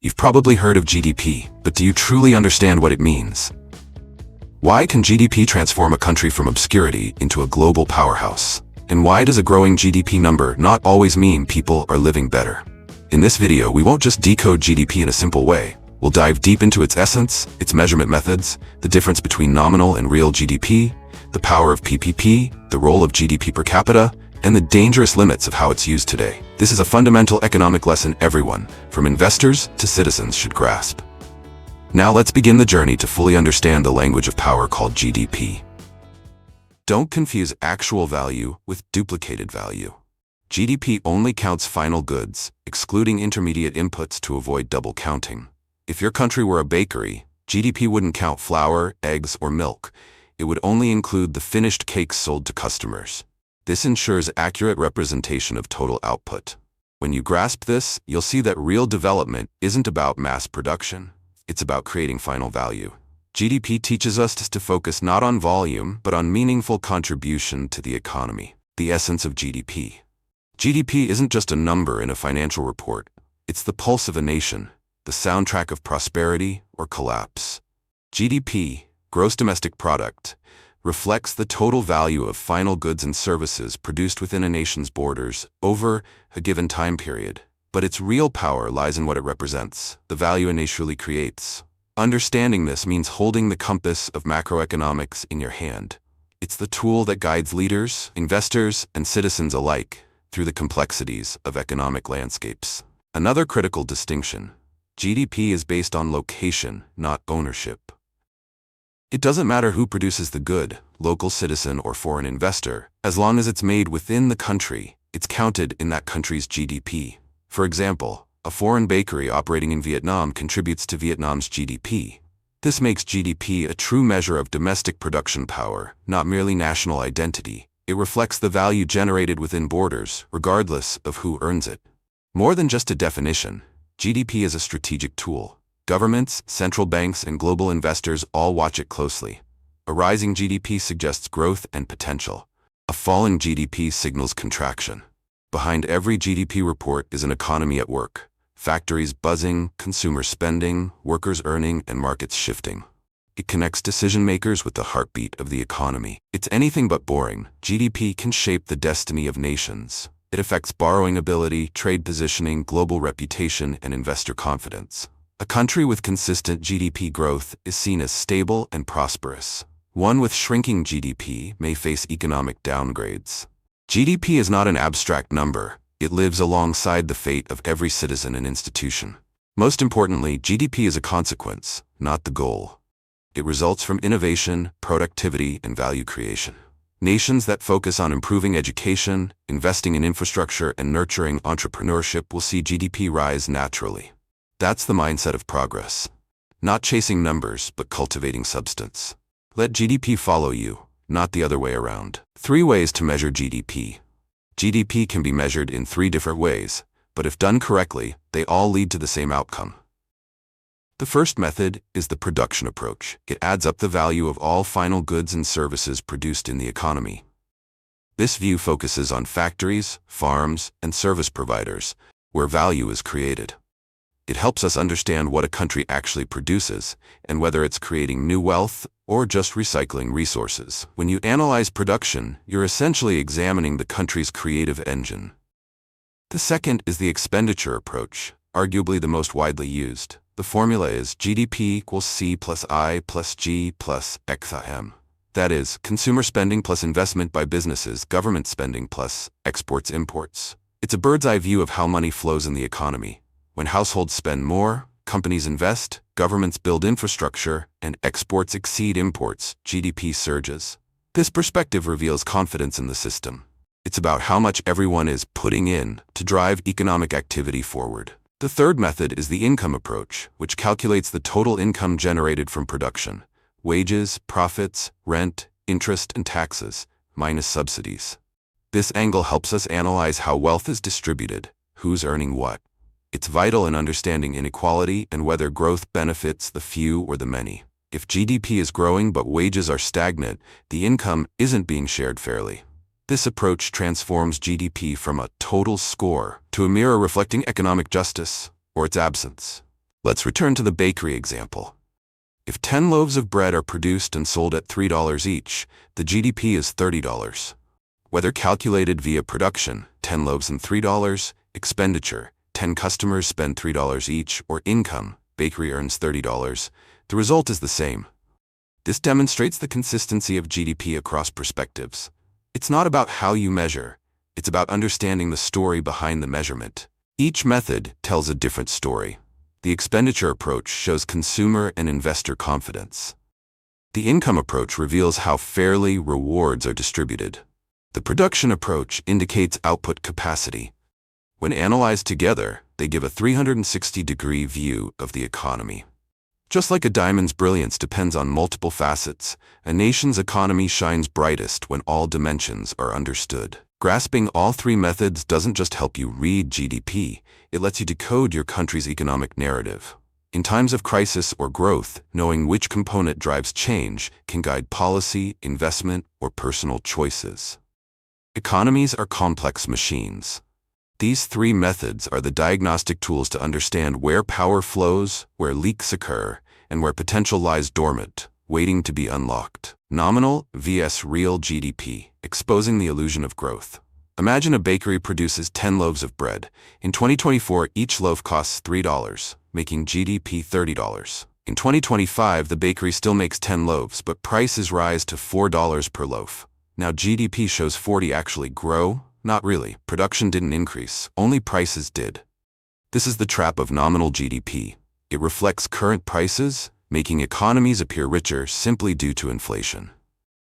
You've probably heard of GDP, but do you truly understand what it means? Why can GDP transform a country from obscurity into a global powerhouse? And why does a growing GDP number not always mean people are living better? In this video, we won't just decode GDP in a simple way. We'll dive deep into its essence, its measurement methods, the difference between nominal and real GDP, the power of PPP, the role of GDP per capita, and the dangerous limits of how it's used today. This is a fundamental economic lesson everyone, from investors to citizens, should grasp. Now let's begin the journey to fully understand the language of power called GDP. Don't confuse actual value with duplicated value. GDP only counts final goods, excluding intermediate inputs to avoid double counting. If your country were a bakery, GDP wouldn't count flour, eggs, or milk. It would only include the finished cakes sold to customers. This ensures accurate representation of total output. When you grasp this, you'll see that real development isn't about mass production. It's about creating final value. GDP teaches us to focus not on volume, but on meaningful contribution to the economy. The essence of GDP. GDP isn't just a number in a financial report. It's the pulse of a nation, the soundtrack of prosperity or collapse. GDP, gross domestic product, reflects the total value of final goods and services produced within a nation's borders over a given time period. But its real power lies in what it represents, the value a nation truly creates. Understanding this means holding the compass of macroeconomics in your hand. It's the tool that guides leaders, investors, and citizens alike through the complexities of economic landscapes. Another critical distinction: GDP is based on location, not ownership. It doesn't matter who produces the good, local citizen or foreign investor, as long as it's made within the country, it's counted in that country's GDP. For example, a foreign bakery operating in Vietnam contributes to Vietnam's GDP. This makes GDP a true measure of domestic production power, not merely national identity. It reflects the value generated within borders, regardless of who earns it. More than just a definition, GDP is a strategic tool. Governments, central banks, and global investors all watch it closely. A rising GDP suggests growth and potential. A falling GDP signals contraction. Behind every GDP report is an economy at work. Factories buzzing, consumer spending, workers earning, and markets shifting. It connects decision makers with the heartbeat of the economy. It's anything but boring. GDP can shape the destiny of nations. It affects borrowing ability, trade positioning, global reputation, and investor confidence. A country with consistent GDP growth is seen as stable and prosperous. One with shrinking GDP may face economic downgrades. GDP is not an abstract number. It lives alongside the fate of every citizen and institution. Most importantly, GDP is a consequence, not the goal. It results from innovation, productivity, and value creation. Nations that focus on improving education, investing in infrastructure, and nurturing entrepreneurship will see GDP rise naturally. That's the mindset of progress. Not chasing numbers, but cultivating substance. Let GDP follow you, not the other way around. 3 ways to measure GDP. GDP can be measured in 3 different ways, but if done correctly, they all lead to the same outcome. The first method is the production approach. It adds up the value of all final goods and services produced in the economy. This view focuses on factories, farms, and service providers, where value is created. It helps us understand what a country actually produces and whether it's creating new wealth or just recycling resources. When you analyze production, you're essentially examining the country's creative engine. The second is the expenditure approach, arguably the most widely used. The formula is GDP equals C plus I plus G plus XIM. That is, consumer spending plus investment by businesses, government spending plus exports imports. It's a bird's-eye view of how money flows in the economy. When households spend more, companies invest, governments build infrastructure, and exports exceed imports, GDP surges. This perspective reveals confidence in the system. It's about how much everyone is putting in to drive economic activity forward. The third method is the income approach, which calculates the total income generated from production: wages, profits, rent, interest, and taxes, minus subsidies. This angle helps us analyze how wealth is distributed, who's earning what. It's vital in understanding inequality and whether growth benefits the few or the many. If GDP is growing but wages are stagnant, the income isn't being shared fairly. This approach transforms GDP from a total score to a mirror reflecting economic justice, or its absence. Let's return to the bakery example. If 10 loaves of bread are produced and sold at $3 each, the GDP is $30. Whether calculated via production, 10 loaves and $3, expenditure, 10 customers spend $3 each, or income, bakery earns $30, the result is the same. This demonstrates the consistency of GDP across perspectives. It's not about how you measure, it's about understanding the story behind the measurement. Each method tells a different story. The expenditure approach shows consumer and investor confidence. The income approach reveals how fairly rewards are distributed. The production approach indicates output capacity. When analyzed together, they give a 360-degree view of the economy. Just like a diamond's brilliance depends on multiple facets, a nation's economy shines brightest when all dimensions are understood. Grasping all three methods doesn't just help you read GDP, it lets you decode your country's economic narrative. In times of crisis or growth, knowing which component drives change can guide policy, investment, or personal choices. Economies are complex machines. These three methods are the diagnostic tools to understand where power flows, where leaks occur, and where potential lies dormant, waiting to be unlocked. Nominal vs. real GDP, exposing the illusion of growth. Imagine a bakery produces 10 loaves of bread. In 2024, each loaf costs $3, making GDP $30. In 2025, the bakery still makes 10 loaves, but prices rise to $4 per loaf. Now GDP shows 40 actually grow? Not really. Production didn't increase, only prices did. This is the trap of nominal GDP. It reflects current prices, making economies appear richer simply due to inflation.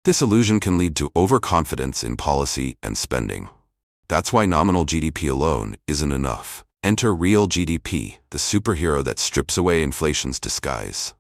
This illusion can lead to overconfidence in policy and spending. That's why nominal GDP alone isn't enough. Enter real GDP, the superhero that strips away inflation's disguise.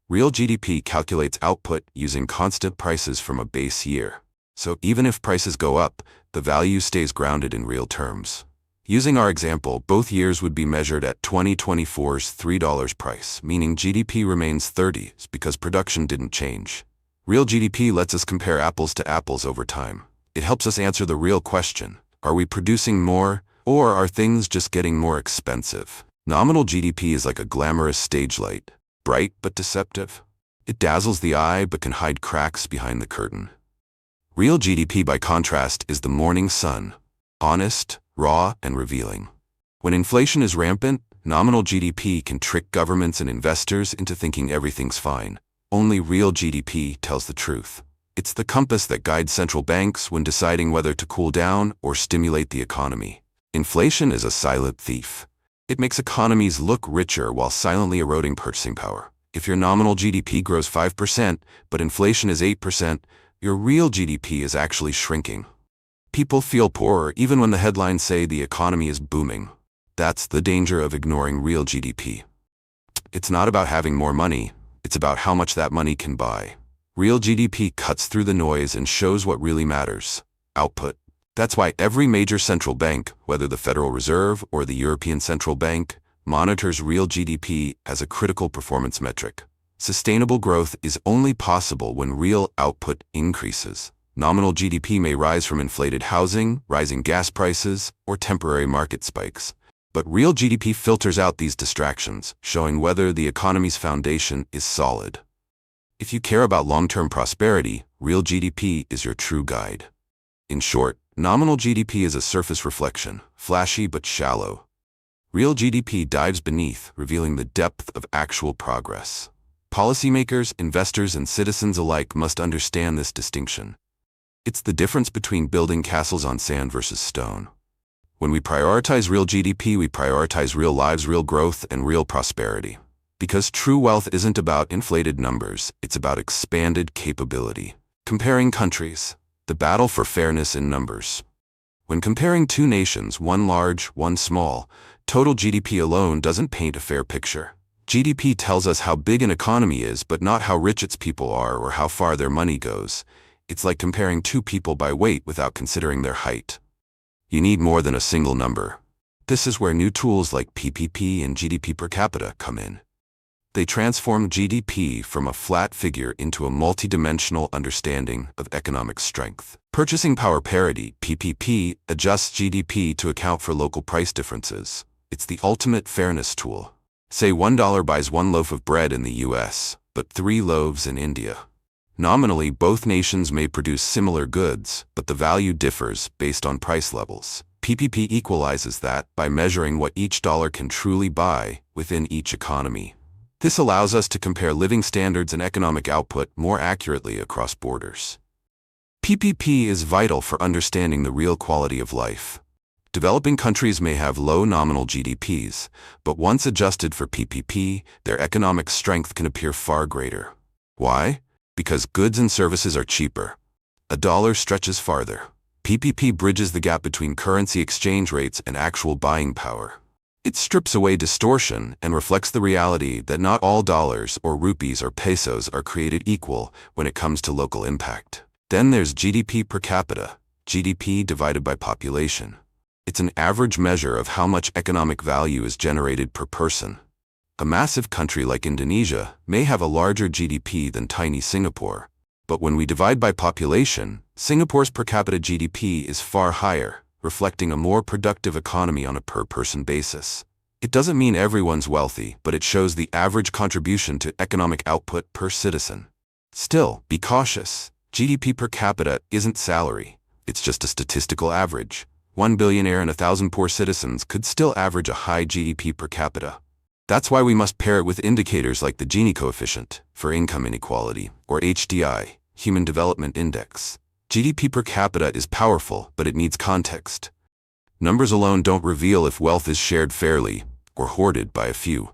Real GDP calculates output using constant prices from a base year. So even if prices go up, the value stays grounded in real terms. Using our example, both years would be measured at 2024's $3 price, meaning GDP remains 30 because production didn't change. Real GDP lets us compare apples to apples over time. It helps us answer the real question: are we producing more, or are things just getting more expensive? Nominal GDP is like a glamorous stage light, bright but deceptive. It dazzles the eye but can hide cracks behind the curtain. Real GDP, by contrast, is the morning sun, honest, raw, and revealing. When inflation is rampant, nominal GDP can trick governments and investors into thinking everything's fine. Only real GDP tells the truth. It's the compass that guides central banks when deciding whether to cool down or stimulate the economy. Inflation is a silent thief. It makes economies look richer while silently eroding purchasing power. If your nominal GDP grows 5%, but inflation is 8%, your real GDP is actually shrinking. People feel poorer even when the headlines say the economy is booming. That's the danger of ignoring real GDP. It's not about having more money, it's about how much that money can buy. Real GDP cuts through the noise and shows what really matters: output. That's why every major central bank, whether the Federal Reserve or the European Central Bank, monitors real GDP as a critical performance metric. Sustainable growth is only possible when real output increases. Nominal GDP may rise from inflated housing, rising gas prices, or temporary market spikes. But real GDP filters out these distractions, showing whether the economy's foundation is solid. If you care about long-term prosperity, real GDP is your true guide. In short, nominal GDP is a surface reflection, flashy but shallow. Real GDP dives beneath, revealing the depth of actual progress. Policymakers, investors, and citizens alike must understand this distinction. It's the difference between building castles on sand versus stone. When we prioritize real GDP, we prioritize real lives, real growth, and real prosperity. Because true wealth isn't about inflated numbers, it's about expanded capability. Comparing countries, the battle for fairness in numbers. When comparing two nations, one large, one small, total GDP alone doesn't paint a fair picture. GDP tells us how big an economy is, but not how rich its people are or how far their money goes. It's like comparing two people by weight without considering their height. You need more than a single number. This is where new tools like PPP and GDP per capita come in. They transform GDP from a flat figure into a multidimensional understanding of economic strength. Purchasing power parity, PPP, adjusts GDP to account for local price differences. It's the ultimate fairness tool. Say $1 buys 1 loaf of bread in the US, but 3 loaves in India. Nominally, both nations may produce similar goods, but the value differs based on price levels. PPP equalizes that by measuring what each dollar can truly buy within each economy. This allows us to compare living standards and economic output more accurately across borders. PPP is vital for understanding the real quality of life. Developing countries may have low nominal GDPs, but once adjusted for PPP, their economic strength can appear far greater. Why? Because goods and services are cheaper. A dollar stretches farther. PPP bridges the gap between currency exchange rates and actual buying power. It strips away distortion and reflects the reality that not all dollars or rupees or pesos are created equal when it comes to local impact. Then there's GDP per capita, GDP divided by population. It's an average measure of how much economic value is generated per person. A massive country like Indonesia may have a larger GDP than tiny Singapore, but when we divide by population, Singapore's per capita GDP is far higher, reflecting a more productive economy on a per-person basis. It doesn't mean everyone's wealthy, but it shows the average contribution to economic output per citizen. Still, be cautious. GDP per capita isn't salary. It's just a statistical average. 1 billionaire and 1,000 poor citizens could still average a high GDP per capita. That's why we must pair it with indicators like the Gini coefficient for income inequality, or HDI, Human Development Index. GDP per capita is powerful, but it needs context. Numbers alone don't reveal if wealth is shared fairly or hoarded by a few.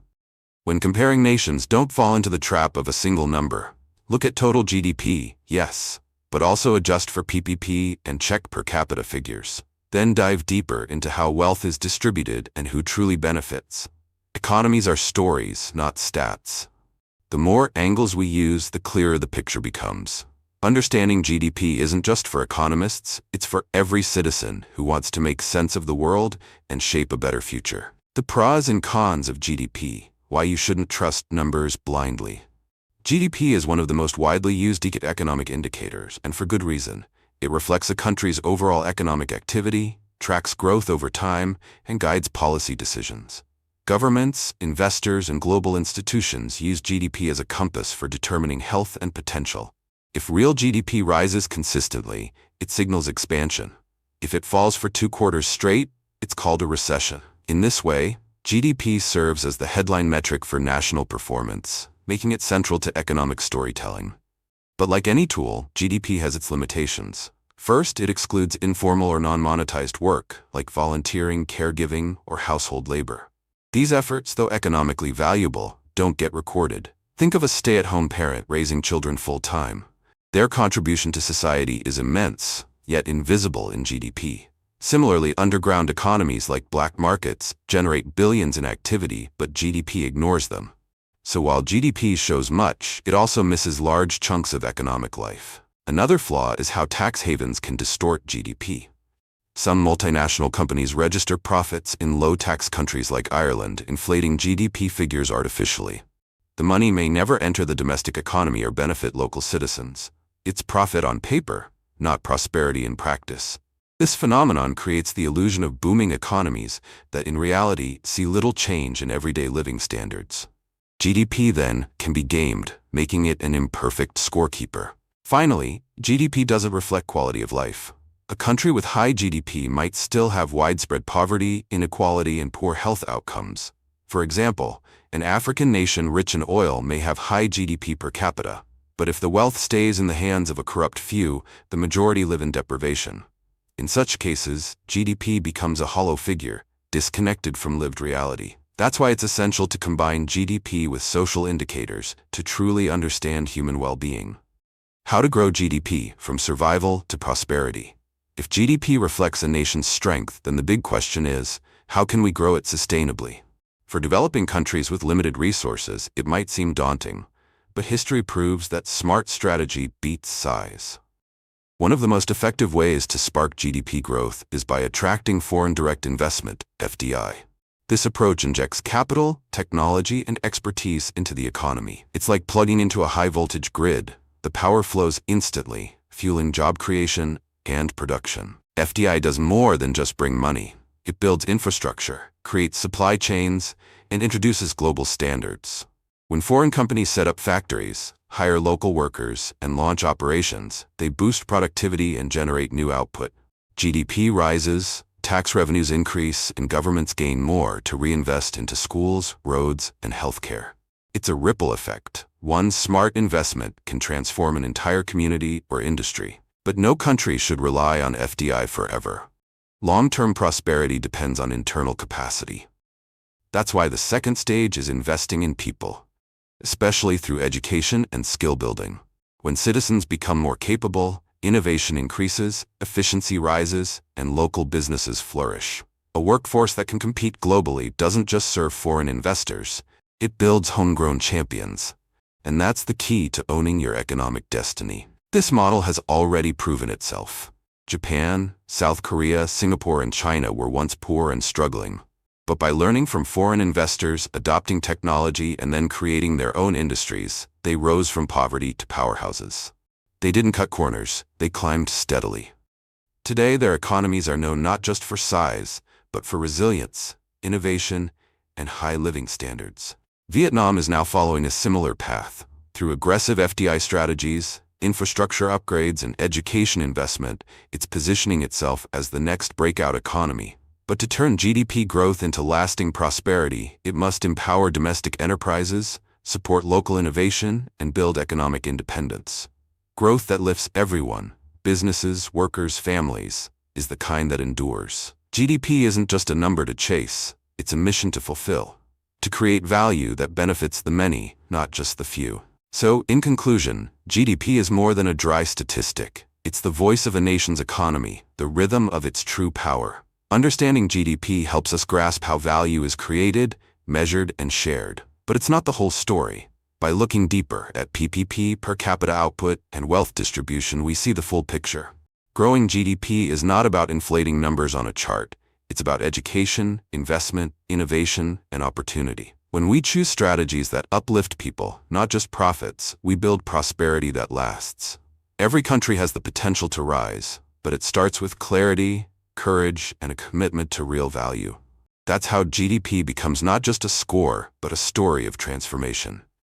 When comparing nations, don't fall into the trap of a single number. Look at total GDP, yes, but also adjust for PPP and check per capita figures. Then dive deeper into how wealth is distributed and who truly benefits. Economies are stories, not stats. The more angles we use, the clearer the picture becomes. Understanding GDP isn't just for economists, it's for every citizen who wants to make sense of the world and shape a better future. The pros and cons of GDP, why you shouldn't trust numbers blindly. GDP is one of the most widely used economic indicators, and for good reason. It reflects a country's overall economic activity, tracks growth over time, and guides policy decisions. Governments, investors, and global institutions use GDP as a compass for determining health and potential. If real GDP rises consistently, it signals expansion. If it falls for 2 quarters straight, it's called a recession. In this way, GDP serves as the headline metric for national performance, making it central to economic storytelling. But like any tool, GDP has its limitations. First, it excludes informal or non-monetized work, like volunteering, caregiving, or household labor. These efforts, though economically valuable, don't get recorded. Think of a stay-at-home parent raising children full-time. Their contribution to society is immense, yet invisible in GDP. Similarly, underground economies like black markets generate billions in activity, but GDP ignores them. So while GDP shows much, it also misses large chunks of economic life. Another flaw is how tax havens can distort GDP. Some multinational companies register profits in low-tax countries like Ireland, inflating GDP figures artificially. The money may never enter the domestic economy or benefit local citizens. It's profit on paper, not prosperity in practice. This phenomenon creates the illusion of booming economies that in reality see little change in everyday living standards. GDP then can be gamed, making it an imperfect scorekeeper. Finally, GDP doesn't reflect quality of life. A country with high GDP might still have widespread poverty, inequality, and poor health outcomes. For example, an African nation rich in oil may have high GDP per capita, but if the wealth stays in the hands of a corrupt few, the majority live in deprivation. In such cases, GDP becomes a hollow figure, disconnected from lived reality. That's why it's essential to combine GDP with social indicators to truly understand human well-being. How to grow GDP from survival to prosperity. If GDP reflects a nation's strength, then the big question is, how can we grow it sustainably? For developing countries with limited resources, it might seem daunting, but history proves that smart strategy beats size. One of the most effective ways to spark GDP growth is by attracting foreign direct investment, FDI. This approach injects capital, technology, and expertise into the economy. It's like plugging into a high-voltage grid. The power flows instantly, fueling job creation and production. FDI does more than just bring money. It builds infrastructure, creates supply chains, and introduces global standards. When foreign companies set up factories, hire local workers, and launch operations, they boost productivity and generate new output. GDP rises, tax revenues increase, and governments gain more to reinvest into schools, roads, and healthcare. It's a ripple effect. One smart investment can transform an entire community or industry. But no country should rely on FDI forever. Long-term prosperity depends on internal capacity. That's why the second stage is investing in people, especially through education and skill building. When citizens become more capable, innovation increases, efficiency rises, and local businesses flourish. A workforce that can compete globally doesn't just serve foreign investors, it builds homegrown champions. And that's the key to owning your economic destiny. This model has already proven itself. Japan, South Korea, Singapore, and China were once poor and struggling. But by learning from foreign investors, adopting technology, and then creating their own industries, they rose from poverty to powerhouses. They didn't cut corners, they climbed steadily. Today, their economies are known not just for size, but for resilience, innovation, and high living standards. Vietnam is now following a similar path. Through aggressive FDI strategies, infrastructure upgrades, and education investment, it's positioning itself as the next breakout economy. But to turn GDP growth into lasting prosperity, it must empower domestic enterprises, support local innovation, and build economic independence. Growth that lifts everyone, businesses, workers, families, is the kind that endures. GDP isn't just a number to chase, it's a mission to fulfill. To create value that benefits the many, not just the few. So, in conclusion, GDP is more than a dry statistic. It's the voice of a nation's economy, the rhythm of its true power. Understanding GDP helps us grasp how value is created, measured, and shared. But it's not the whole story. By looking deeper at PPP, per capita output, and wealth distribution, we see the full picture. Growing GDP is not about inflating numbers on a chart. It's about education, investment, innovation, and opportunity. When we choose strategies that uplift people, not just profits, we build prosperity that lasts. Every country has the potential to rise, but it starts with clarity, courage, and a commitment to real value. That's how GDP becomes not just a score, but a story of transformation.